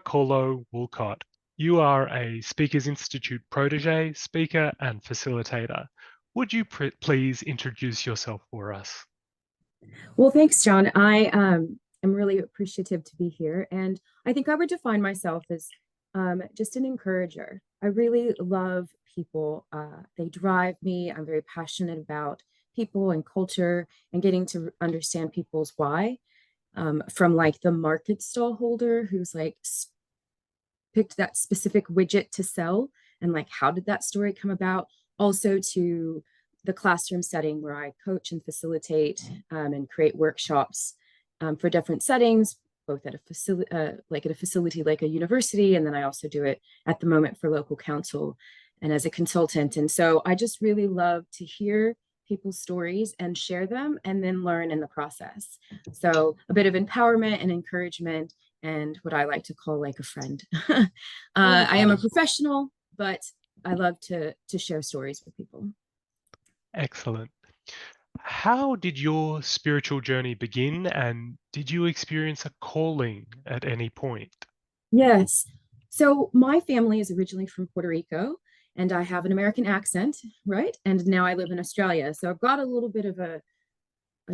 Calo Woolcott. You are a Speakers Institute protege, speaker, and facilitator. Would you please introduce yourself for us? Well, thanks, John. I am really appreciative to be here. And I think I would define myself as just an encourager. I really love people. They drive me. I'm very passionate about people and culture and getting to understand people's why. From like the market stall holder who's like picked that specific widget to sell and like how did that story come about, also to the classroom setting where I coach and facilitate and create workshops for different settings, both at a facility like a university, and then I also do it at the moment for local council and as a consultant. And so I just really love to hear people's stories and share them and then learn in the process. So a bit of empowerment and encouragement and what I like to call like a friend. I am a professional, but I love to share stories with people. Excellent. How did your spiritual journey begin, and did you experience a calling at any point? Yes. So my family is originally from Puerto Rico, and I have an American accent, right? And now I live in Australia. So I've got a little bit of a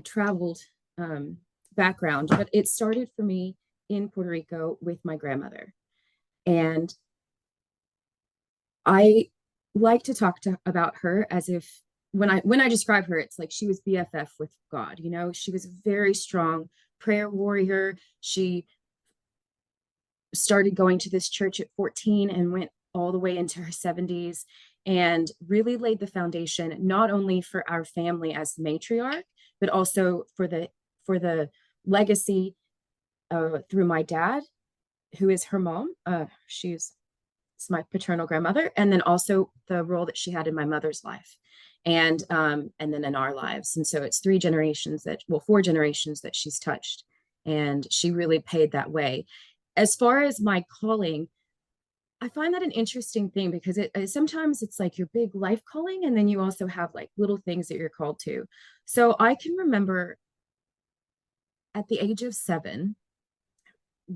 traveled background, but it started for me in Puerto Rico with my grandmother. And I like to talk about her as if when I describe her, it's like she was BFF with God. You know, she was a very strong prayer warrior. She started going to this church at 14 and went all the way into her 70s and really laid the foundation not only for our family as the matriarch, but also for the legacy through my dad, who is her mom. She's my paternal grandmother, and then also the role that she had in my mother's life, and then in our lives. And so it's 4 generations that she's touched, and she really paid that way. As far as my calling, I find that an interesting thing because sometimes it's like your big life calling, and then you also have like little things that you're called to. So I can remember at the age of 7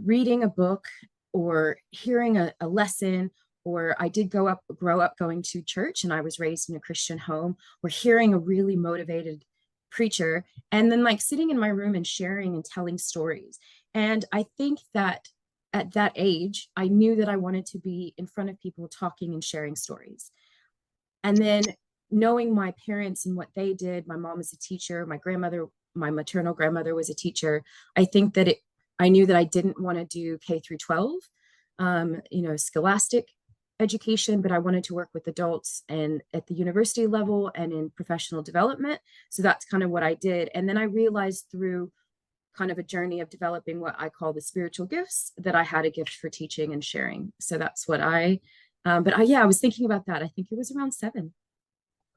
reading a book or hearing a lesson, or I did grow up going to church, and I was raised in a Christian home, or hearing a really motivated preacher, and then like sitting in my room and sharing and telling stories. And I think that at that age, I knew that I wanted to be in front of people talking and sharing stories. And then knowing my parents and what they did, my mom was a teacher, my maternal grandmother was a teacher. I think that I knew that I didn't want to do K through 12, scholastic education, but I wanted to work with adults and at the university level and in professional development. So that's kind of what I did. And then I realized through kind of a journey of developing what I call the spiritual gifts that I had a gift for teaching and sharing. So that's what I was thinking about that. I think it was around 7.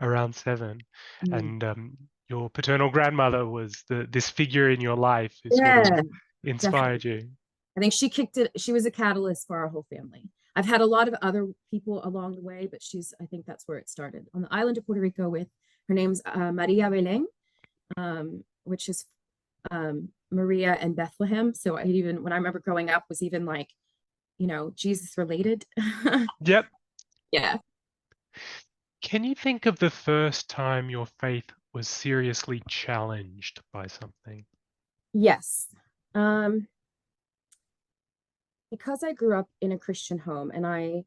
Around 7. Mm. And your paternal grandmother was this figure in your life who sort of Yeah, inspired definitely. you. I think she kicked it. She was a catalyst for our whole family. I've had a lot of other people along the way, but I think that's where it started on the island of Puerto Rico with her name's Maria Belén, which is Maria and Bethlehem. So when I remember growing up was even like, Jesus related. Yep. Yeah. Can you think of the first time your faith was seriously challenged by something? Yes. Because I grew up in a Christian home and I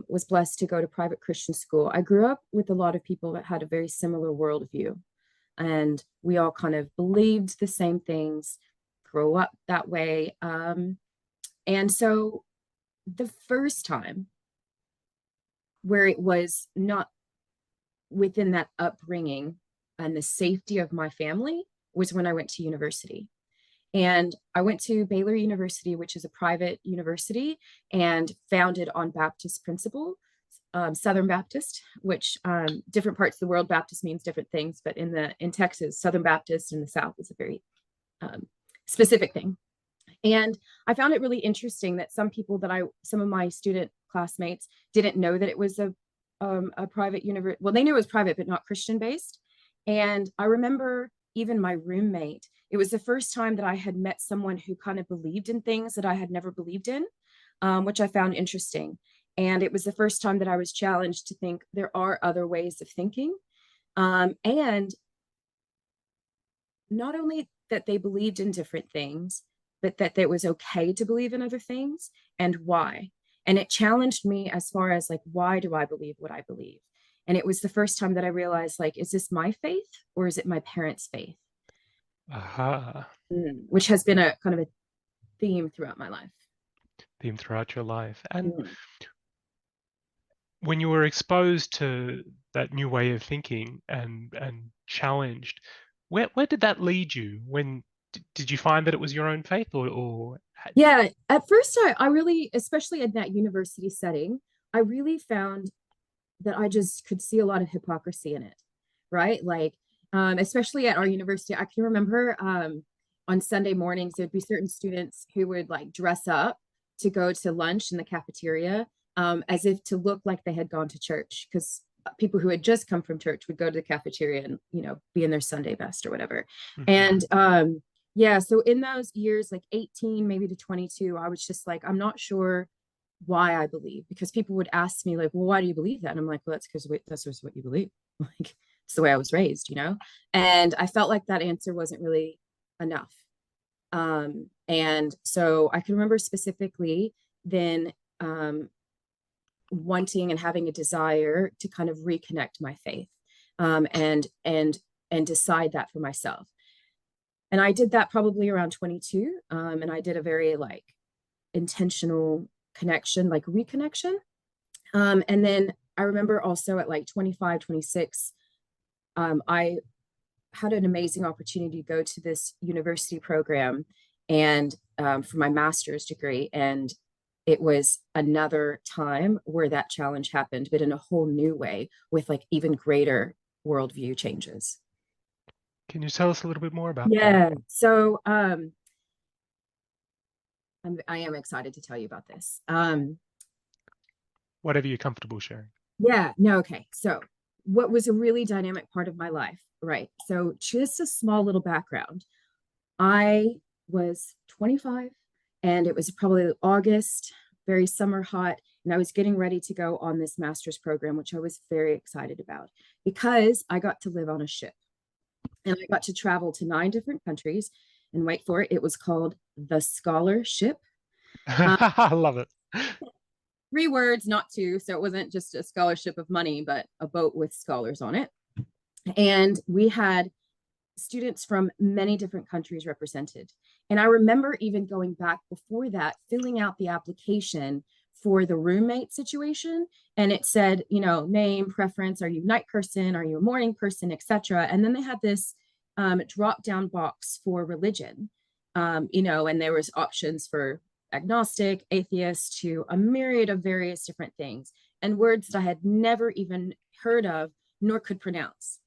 was blessed to go to private Christian school, I grew up with a lot of people that had a very similar worldview. And we all kind of believed the same things, grow up that way. And so the first time where it was not within that upbringing and the safety of my family was when I went to university. And I went to Baylor University, which is a private university and founded on Baptist principle, Southern Baptist, which different parts of the world, Baptist means different things. But in Texas, Southern Baptist in the South is a very specific thing. And I found it really interesting that some of my student classmates didn't know that it was a private university. Well, they knew it was private, but not Christian based. And I remember even my roommate, it was the first time that I had met someone who kind of believed in things that I had never believed in. which I found interesting. And it was the first time that I was challenged to think there are other ways of thinking. And not only that they believed in different things, but that it was okay to believe in other things and why. And it challenged me as far as like, why do I believe what I believe? And it was the first time that I realized, like, is this my faith or is it my parents' faith? Aha. Which has been a kind of a theme throughout my life. Theme throughout your life. And Mm. when you were exposed to that new way of thinking and challenged, where did that lead you? When did you find that it was your own faith, or Yeah, at first I really, especially in that university setting, I really found that I just could see a lot of hypocrisy in it, right? Like, especially at our university, I can remember on Sunday mornings, there'd be certain students who would like dress up to go to lunch in the cafeteria as if to look like they had gone to church, because people who had just come from church would go to the cafeteria and, you know, be in their Sunday best or whatever. Mhm. And yeah, so in those years, like 18, maybe to 22, I was just like, I'm not sure why I believe, because people would ask me like, well, why do you believe that? And I'm like, well, that's because that's just what you believe. Like, it's the way I was raised, you know? And I felt like that answer wasn't really enough. And so I can remember specifically then wanting and having a desire to kind of reconnect my faith, and decide that for myself. And I did that probably around 22. And I did a very like intentional connection, like reconnection. And then I remember also at like 25, 26, I had an amazing opportunity to go to this university program and for my master's degree. And it was another time where that challenge happened, but in a whole new way with like even greater worldview changes. Can you tell us a little bit more about that? Yeah. So I am excited to tell you about this. Whatever you're comfortable sharing. Yeah, no, okay. So, what was a really dynamic part of my life, right? So, just a small little background. I was 25 and it was probably August, very summer hot, and I was getting ready to go on this master's program, which I was very excited about because I got to live on a ship and I got to travel to 9 different countries. And wait for it, it was called the Scholarship. Um, I love it. 3 words, not two. So it wasn't just a scholarship of money, but a boat with scholars on it. And we had students from many different countries represented. And I remember even going back before that, filling out the application for the roommate situation. And it said, you know, name, preference, are you a night person? Are you a morning person, etc. And then they had this drop down box for religion, you know, and there was options for agnostic, atheist, to a myriad of various different things and words that I had never even heard of nor could pronounce.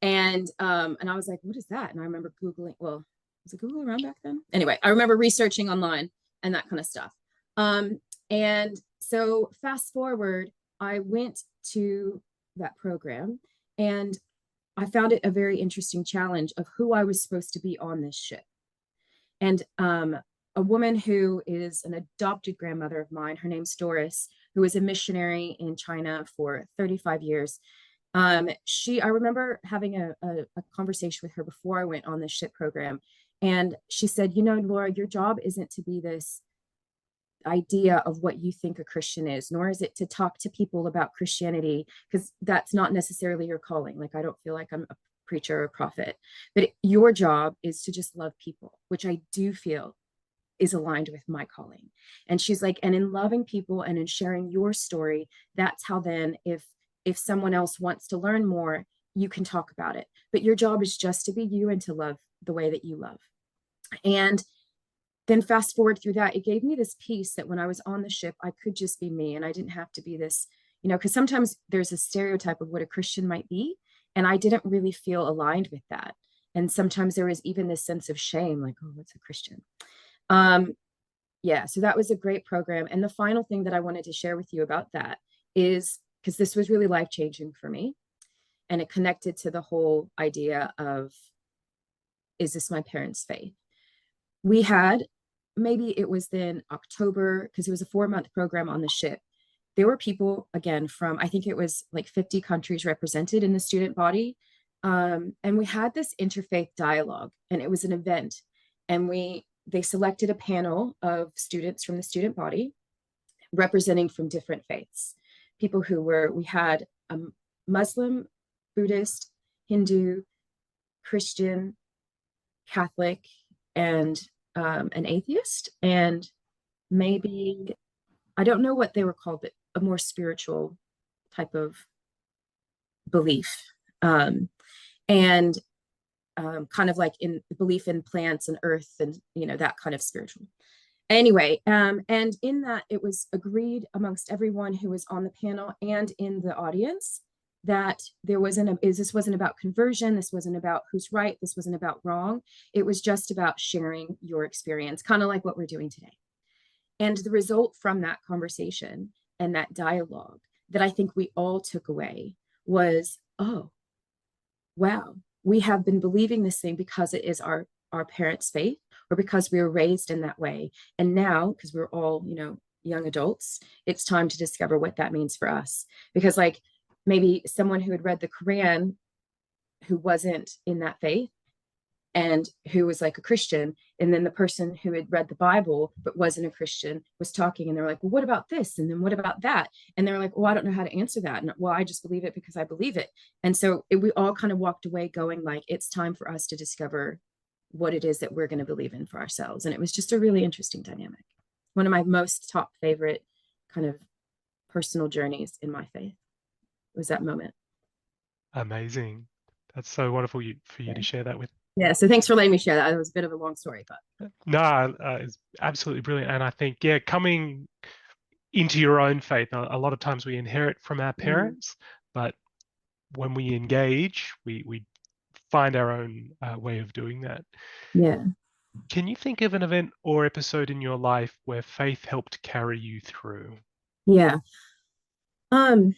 And I was like, what is that? And I remember Googling, well, was it Google around back then? Anyway, I remember researching online and that kind of stuff. And so fast forward, I went to that program and I found it a very interesting challenge of who I was supposed to be on this ship. And a woman who is an adopted grandmother of mine, her name's Doris, who was a missionary in China for 35 years. I remember having a conversation with her before I went on this ship program. And she said, you know, Laura, your job isn't to be this idea of what you think a Christian is, nor is it to talk to people about Christianity, because that's not necessarily your calling. Like, I don't feel like I'm a preacher or a prophet, but your job is to just love people, which I do feel is aligned with my calling. And she's like, and in loving people and in sharing your story, that's how then if someone else wants to learn more, you can talk about it. But your job is just to be you and to love the way that you love. And then fast forward through that, it gave me this peace that when I was on the ship, I could just be me and I didn't have to be this, you know, because sometimes there's a stereotype of what a Christian might be. And I didn't really feel aligned with that. And sometimes there was even this sense of shame, like, oh, what's a Christian? Um, yeah, so that was a great program. And the final thing that I wanted to share with you about that is because this was really life changing for me. And it connected to the whole idea of, is this my parents' faith? We had maybe it was then October, because it was a 4-month program on the ship. There were people, again, from, I think it was like 50 countries represented in the student body. And we had this interfaith dialogue, and it was an event. And they selected a panel of students from the student body representing from different faiths. People we had a Muslim, Buddhist, Hindu, Christian, Catholic, and an atheist, and maybe, I don't know what they were called, but a more spiritual type of belief. And kind of like in belief in plants and earth and, that kind of spiritual. Anyway, and in that, it was agreed amongst everyone who was on the panel and in the audience that this wasn't about conversion, this wasn't about who's right, this wasn't about wrong. It was just about sharing your experience, kind of like what we're doing today. And the result from that conversation and that dialogue that I think we all took away was, oh, wow, we have been believing this thing because it is our parents' faith, or because we were raised in that way. And now, because we're all, young adults, it's time to discover what that means for us. Because like maybe someone who had read the Quran, who wasn't in that faith, and who was like a Christian, and then the person who had read the Bible but wasn't a Christian was talking, and they're like, well, what about this? And then what about that? And they're like, well, I don't know how to answer that. And well, I just believe it because I believe it. And so we all kind of walked away going like, it's time for us to discover what it is that we're going to believe in for ourselves. And it was just a really interesting dynamic. One of my most top favorite kind of personal journeys in my faith was that moment. Amazing. That's so wonderful for you Yeah. to share that with. Yeah. So thanks for letting me share that. It was a bit of a long story, but No, it's absolutely brilliant. And I think, yeah, coming into your own faith, a lot of times we inherit from our parents, but when we engage, we find our own way of doing that. yeah. Can you think of an event or episode in your life where faith helped carry you through? Yeah. Um,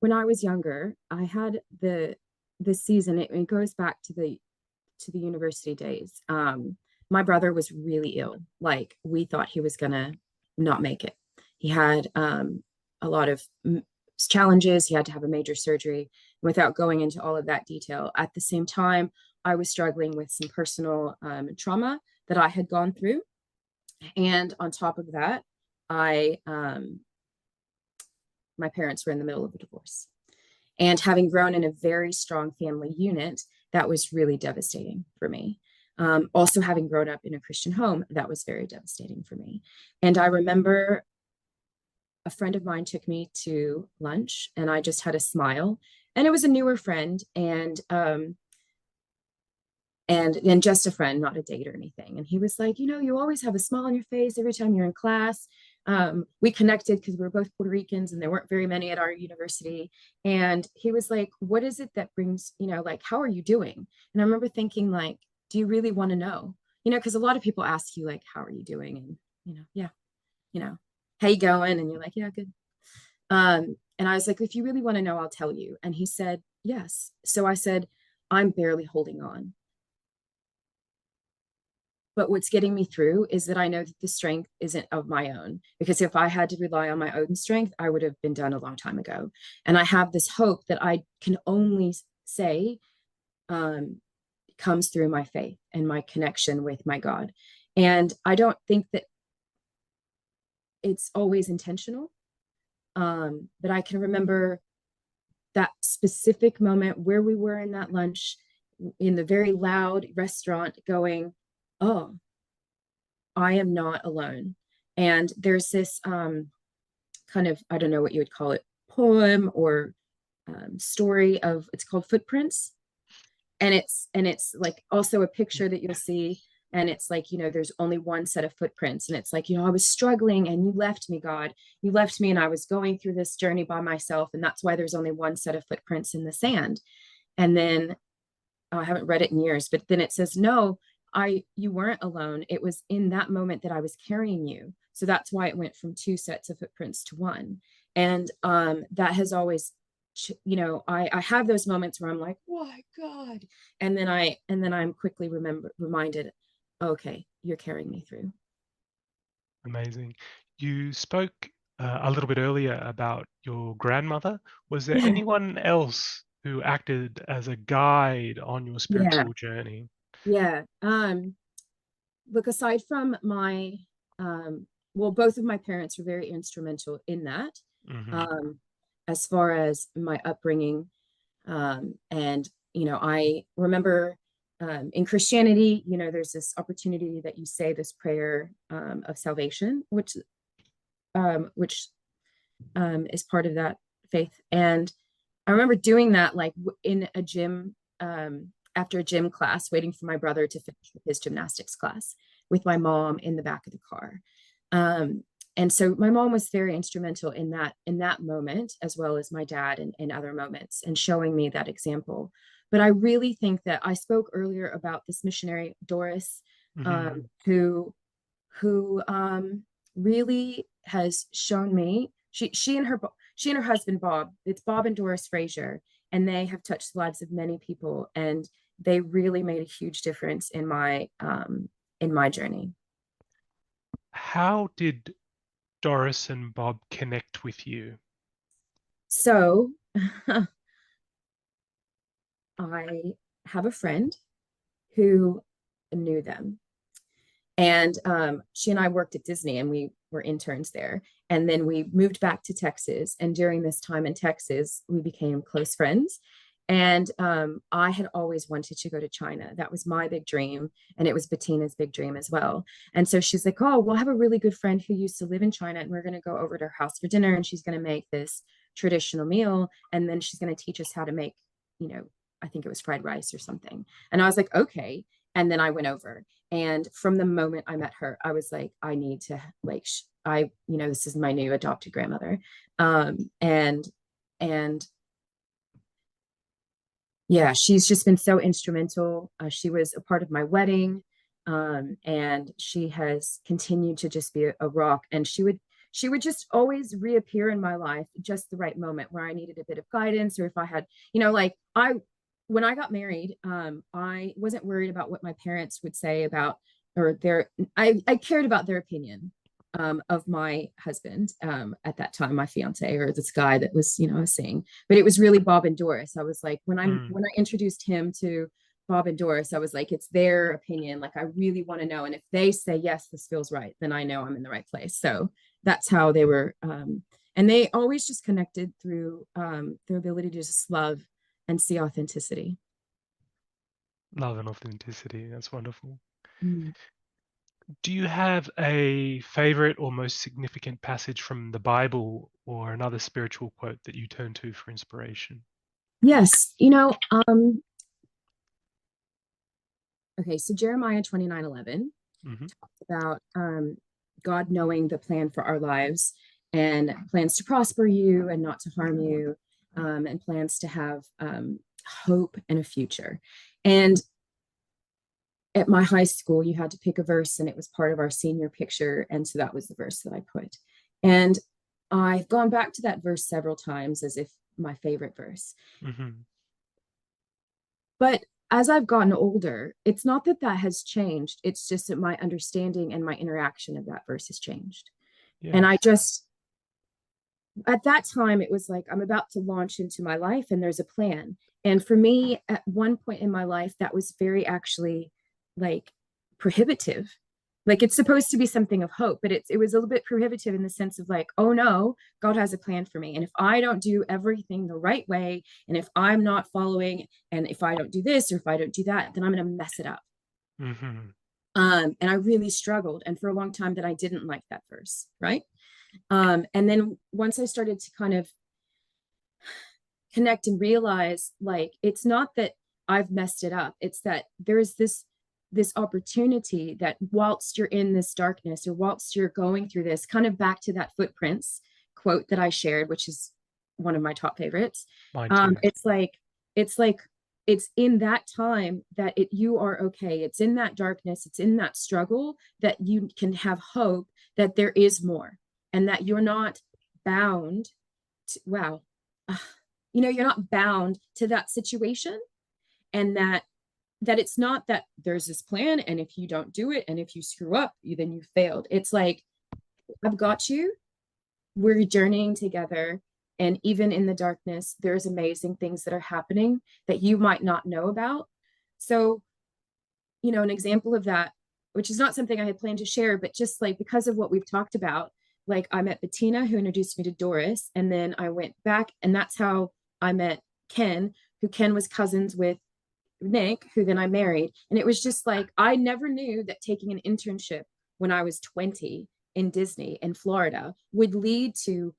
when I was younger, I had the season, it goes back to the university days. My brother was really ill. Like we thought he was gonna not make it. He had a lot of challenges. He had to have a major surgery. Without going into all of that detail, at the same time, I was struggling with some personal trauma that I had gone through, and on top of that, I my parents were in the middle of a divorce. And having grown in a very strong family unit, that was really devastating for me. Also, having grown up in a Christian home, that was very devastating for me. And I remember a friend of mine took me to lunch, and I just had a smile. And it was a newer friend, and just a friend, not a date or anything. And he was like, you always have a smile on your face every time you're in class. We connected because we were both Puerto Ricans, and there weren't very many at our university. And he was like, what is it that brings, like, how are you doing? And I remember thinking, like, do you really want to know? Because a lot of people ask you, like, how are you doing? And, yeah, how you going? And you're like, yeah, good. And I was like, if you really want to know, I'll tell you. And he said, yes. So I said, I'm barely holding on. But what's getting me through is that I know that the strength isn't of my own, because if I had to rely on my own strength, I would have been done a long time ago. And I have this hope that I can only say comes through my faith and my connection with my God. And I don't think that it's always intentional, but I can remember that specific moment where we were in that lunch in the very loud restaurant going, oh, I am not alone. And there's this kind of, I don't know what you would call it, poem or story of, it's called Footprints. And it's like also a picture that you'll see. And it's like, there's only one set of footprints. And it's like, I was struggling and you left me, God. You left me, and I was going through this journey by myself. And that's why there's only one set of footprints in the sand. And then I haven't read it in years, but then it says, no, you weren't alone. It was in that moment that I was carrying you. So that's why it went from 2 sets of footprints to 1. And that has always, I have those moments where I'm like, why God? And then I'm quickly reminded, okay, you're carrying me through. Amazing. You spoke a little bit earlier about your grandmother. Was there Yeah. anyone else who acted as a guide on your Yeah. spiritual journey? Yeah. Look, aside from my, um, well, both of my parents were very instrumental in that, Hmm. um, as far as my upbringing. And, I remember in Christianity, there's this opportunity that you say this prayer of salvation, which is part of that faith. And I remember doing that like in a gym, after a gym class, waiting for my brother to finish with his gymnastics class with my mom in the back of the car. Um, and so my mom was very instrumental in that moment, as well as my dad in other moments, and showing me that example. But I really think that I spoke earlier about this missionary Doris, Hmm. who really has shown me. She and her husband Bob. It's Bob and Doris Frazier, and they have touched the lives of many people, and they really made a huge difference in my journey. How did Doris and Bob connect with you? So I have a friend who knew them. And she and I worked at Disney and we were interns there. And then we moved back to Texas. And during this time in Texas, we became close friends. And I had always wanted to go to China. That was my big dream. And it was Bettina's big dream as well. And so she's like, oh, we'll have a really good friend who used to live in China. And we're going to go over to her house for dinner. And she's going to make this traditional meal. And then she's going to teach us how to make, you know, I think it was fried rice or something. And I was like, okay. And then I went over. And from the moment I met her, I was like, I need to like, this is my new adopted grandmother. And yeah, she's just been so instrumental. She was a part of my wedding. And she has continued to just be a rock. And she would just always reappear in my life just the right moment where I needed a bit of guidance, or if I had, like when I got married, I wasn't worried about what my parents would say about, or I cared about their opinion of my husband at that time, my fiance, or this guy that was, I was seeing. But it was really Bob and Doris. I was like, when Mm. I introduced him to Bob and Doris, I was like, it's their opinion. Like, I really want to know. And if they say, yes, this feels right, then I know I'm in the right place. So that's how they were. And they always just connected through their ability to just love and see authenticity. Love and authenticity. That's wonderful. Mm. Do you have a favorite or most significant passage from the Bible or another spiritual quote that you turn to for inspiration? Yes. Okay, so Jeremiah 29:11 Hmm. talks about God knowing the plan for our lives, and plans to prosper you and not to harm you, and plans to have hope and a future. And at my high school, you had to pick a verse, and it was part of our senior picture. And so that was the verse that I put. And I've gone back to that verse several times as if my favorite verse. Hmm. But as I've gotten older, it's not that that has changed. It's just that my understanding and my interaction of that verse has changed. And I Yes. just, at that time, it was like, I'm about to launch into my life and there's a plan. And for me, at one point in my life, that was very actually like prohibitive. Like, it's supposed to be something of hope, but it was a little bit prohibitive in the sense of like, oh no, God has a plan for me. And if I don't do everything the right way, and if I'm not following, and if I don't do this or if I don't do that, then I'm going to mess it up. Hmm. And I really struggled. And for a long time that I didn't like that verse. Right. And then once I started to kind of connect and realize, like, it's not that I've messed it up, it's that there's this opportunity that whilst you're in this darkness, or whilst you're going through this, kind of back to that footprints quote that I shared, which is one of my top favorites. Mine too. It's like it's in that time that you are okay. It's in that darkness, it's in that struggle, that you can have hope that there is more, and that you're not bound to, you're not bound to that situation, and that that it's not that there's this plan and if you don't do it and if you screw up, then you failed. It's like, I've got you. We're journeying together. And even in the darkness, there's amazing things that are happening that you might not know about. So, an example of that, which is not something I had planned to share, but just like because of what we've talked about, like I met Bettina, who introduced me to Doris, and then I went back, and that's how I met Ken, who Ken was cousins with Nick, who then I married. And it was just like, I never knew that taking an internship when I was 20 in Disney in Florida would lead to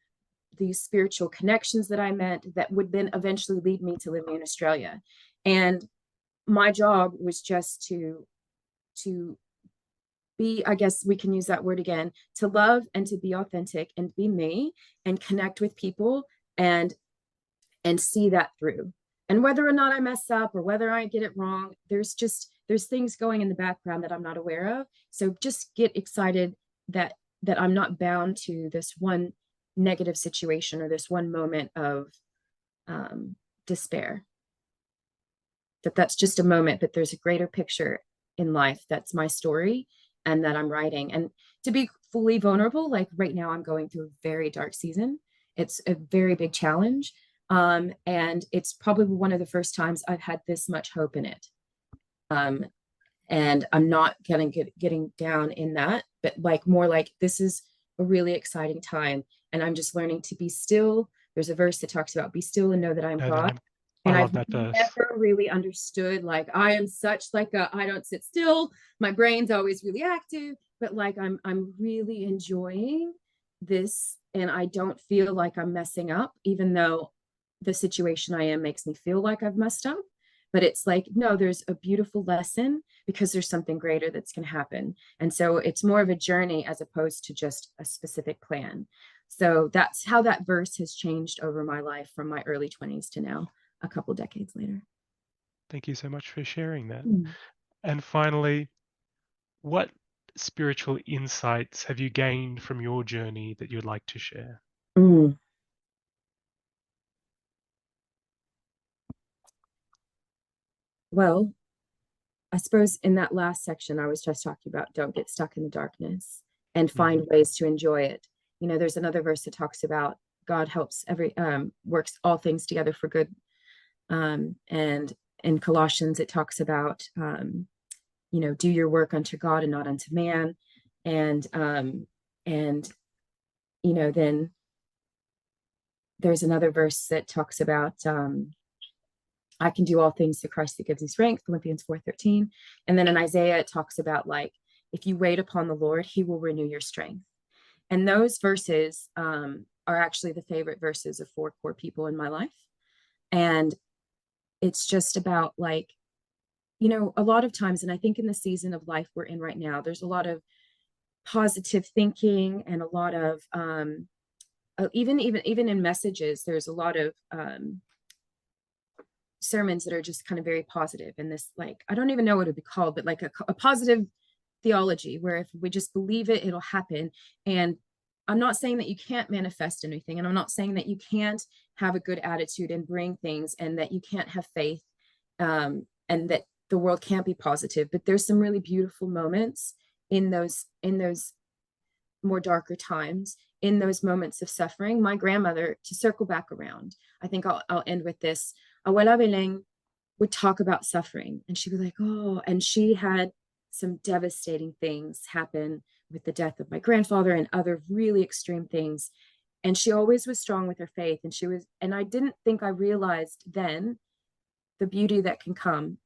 these spiritual connections that I met that would then eventually lead me to living in Australia. And my job was just to be, I guess we can use that word again, to love and to be authentic and be me and connect with people and see that through. And whether or not I mess up or whether I get it wrong, there's things going in the background that I'm not aware of. So just get excited that I'm not bound to this one negative situation or this one moment of despair. That's just a moment, but there's a greater picture in life that's my story and that I'm writing. And to be fully vulnerable, like right now, I'm going through a very dark season. It's a very big challenge. And it's probably one of the first times I've had this much hope in it. Um, and I'm not getting down in that, but like more like this is a really exciting time. And I'm just learning to be still. There's a verse that talks about be still and know that I'm Know that God. I And love I've that verse. never really understood, like, I am such like a, I don't sit still. My brain's always really active, but like I'm really enjoying this and I don't feel like I'm messing up, even though the situation I am makes me feel like I've messed up. But it's like, no, there's a beautiful lesson because there's something greater that's going to happen. And so it's more of a journey as opposed to just a specific plan. So that's how that verse has changed over my life from my early 20s to now, a couple decades later. Thank you so much for sharing that. Mm. And finally, what spiritual insights have you gained from your journey that you'd like to share? Mm. Well, I suppose in that last section, I was just talking about don't get stuck in the darkness and Hmm. find ways to enjoy it. There's another verse that talks about God helps works all things together for good. And in Colossians, it talks about, do your work unto God and not unto man. And then there's another verse that talks about, I can do all things through Christ that gives me strength, Philippians 4:13. And then in Isaiah, it talks about like, if you wait upon the Lord, he will renew your strength. And those verses are actually the favorite verses of four core people in my life. And it's just about like, a lot of times, and I think in the season of life we're in right now, there's a lot of positive thinking and a lot of even in messages, there's a lot of sermons that are just kind of very positive and this like I don't even know what it would be called, but like a positive theology where if we just believe it, it'll happen. And I'm not saying that you can't manifest anything, and I'm not saying that you can't have a good attitude and bring things, and that you can't have faith, and that the world can't be positive. But there's some really beautiful moments in those more darker times, in those moments of suffering. My grandmother, to circle back around, I think I'll end with this. Abuela Belén would talk about suffering and she'd be like, oh, and she had some devastating things happen with the death of my grandfather and other really extreme things. And she always was strong with her faith. And I didn't think I realized then the beauty that can come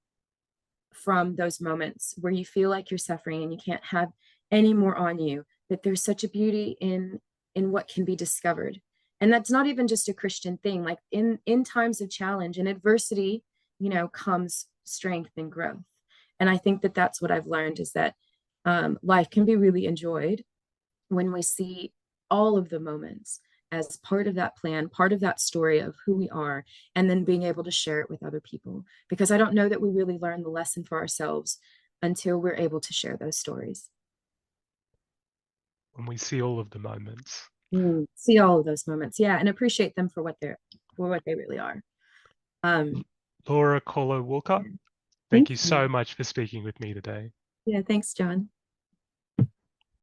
from those moments where you feel like you're suffering and you can't have any more on you, that there's such a beauty in what can be discovered. And that's not even just a Christian thing. Like in times of challenge and adversity, comes strength and growth. And I think that that's what I've learned is that life can be really enjoyed when we see all of the moments as part of that plan, part of that story of who we are, and then being able to share it with other people. Because I don't know that we really learn the lesson for ourselves until we're able to share those stories. When we see all of the moments. See all of those moments, yeah, and appreciate them for what they really are. Um, Laura Calo Woolcott, Thank Thank you you. so much for speaking with me today. Yeah, thanks, John.